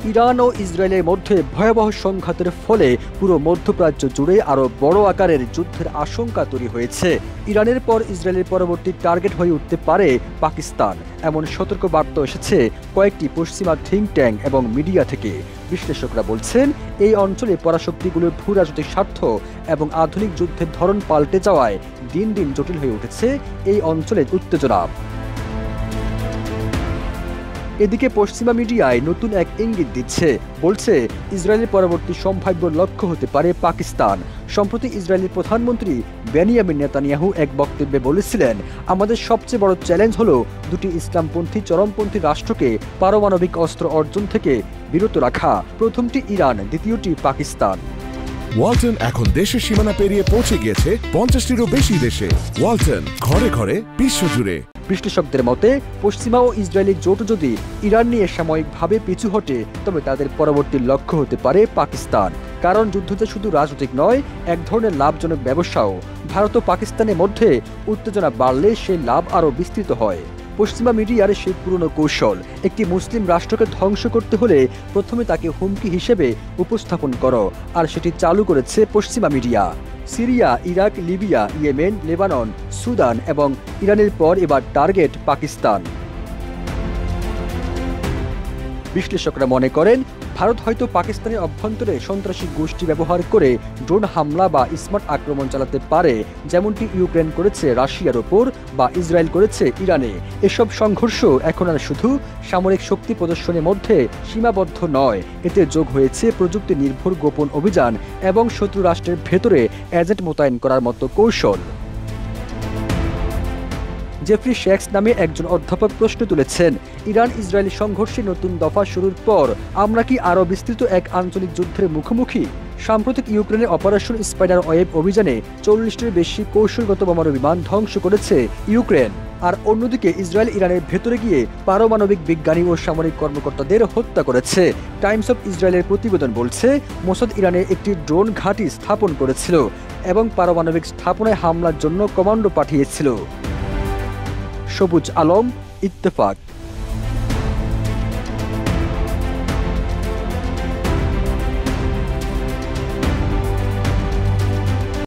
Iran ও ইসরায়েলের মধ্যে ভয়াবহ সংঘাতের ফলে পুরো মধ্যপ্রাচ্য জুড়ে আরও বড় আকারের যুদ্ধের আশঙ্কা তৈরি হয়েছে। ইরানের পর ইসরায়েলের পরবর্তী টার্গেট হয়ে উঠতে পারে পাকিস্তান, এমন সতর্ক বার্তা এসেছে কয়েকটি পশ্চিমা থিঙ্ক ট্যাঙ্ক এবং মিডিয়া থেকে। বিশ্লেষকরা বলছেন, এই অঞ্চলে পরাশক্তিগুলোর ভূ রাজনৈতিক স্বার্থ এবং আধুনিক যুদ্ধের ধরন পাল্টে যাওয়ায় দিন দিন জটিল হয়ে উঠেছে এই অঞ্চলের উত্তেজনা। এদিকে পশ্চিমা মিডিয়ায় নতুন এক ইঙ্গিত দিচ্ছে, বলছে ইসরায়েলের পরবর্তী সম্ভাব্য লক্ষ্য হতে পারে পাকিস্তান। সম্প্রতি ইসরায়েলের প্রধানমন্ত্রী বেনিয়ামিন নেতানিয়াহু এক বক্তব্যে বলেছিলেন, আমাদের সবচেয়ে বড় চ্যালেঞ্জ হলো দুটি ইসলামপন্থী চরমপন্থী রাষ্ট্রকে পারমাণবিক অস্ত্র অর্জন থেকে বিরত রাখা। প্রথমটি ইরান, দ্বিতীয়টি পাকিস্তান। ওয়ালটন এখন দেশের সীমানা পেরিয়ে পৌঁছে গিয়েছে 50টিরও বেশি দেশে। ওয়ালটন, ঘরে ঘরে বিশ্বজুড়ে। বিশ্লেষকদের মতে, পশ্চিমা ও ইসরায়েলি জোট যদি ইরান নিয়ে সাময়িকভাবে পিছু হটে, তবে তাদের পরবর্তী লক্ষ্য হতে পারে পাকিস্তান। কারণ যুদ্ধতে শুধু রাজনৈতিক নয়, এক ধরনের লাভজনক ব্যবসাও। ভারত ও পাকিস্তানের মধ্যে উত্তেজনা বাড়লে সেই লাভ আরও বিস্তৃত হয়। পশ্চিমা মিডিয়ার সেই পুরনো কৌশল, একটি মুসলিম রাষ্ট্রকে ধ্বংস করতে হলে প্রথমে তাকে হুমকি হিসেবে উপস্থাপন করো, আর সেটি চালু করেছে পশ্চিমা media. Syria, Iraq, Libya, Yemen, Lebanon, Sudan এবং ইরানের পর এবার টার্গেট পাকিস্তান। বিশ্লেষকরা মনে করেন, ভারত হয়তো পাকিস্তানের অভ্যন্তরে সন্ত্রাসী গোষ্ঠী ব্যবহার করে ড্রোন হামলা বা স্মার্ট আক্রমণ চালাতে পারে, যেমনটি ইউক্রেন করেছে রাশিয়ার ওপর বা ইসরায়েল করেছে ইরানে। এসব সংঘর্ষ এখন আর শুধু সামরিক শক্তি প্রদর্শনের মধ্যে সীমাবদ্ধ নয়, এতে যোগ হয়েছে প্রযুক্তি নির্ভর গোপন অভিযান এবং শত্রু রাষ্ট্রের ভেতরে এজেন্ট মোতায়েন করার মতো কৌশল। জেফ্রি শেক্স নামে একজন অধ্যাপক প্রশ্ন তুলেছেন, ইরান ইসরায়েল সংঘর্ষে নতুন দফা শুরুর পর আমরা কি আরও বিস্তৃত এক আঞ্চলিক যুদ্ধের মুখোমুখি? সাম্প্রতিক ইউক্রেনের অপারেশন স্পাইডার ওয়েব অভিযানে 40টির বেশি কৌশলগত বোমারু বিমান ধ্বংস করেছে ইউক্রেন। আর অন্যদিকে ইসরায়েল ইরানের ভেতরে গিয়ে পারমাণবিক বিজ্ঞানী ও সামরিক কর্মকর্তাদের হত্যা করেছে। টাইমস অফ ইসরায়েলের প্রতিবেদন বলছে, মোসাদ ইরানে একটি ড্রোন ঘাঁটি স্থাপন করেছিল এবং পারমাণবিক স্থাপনায় হামলার জন্য কমান্ডো পাঠিয়েছিল। সবুজ আলম, ইত্তেফাক।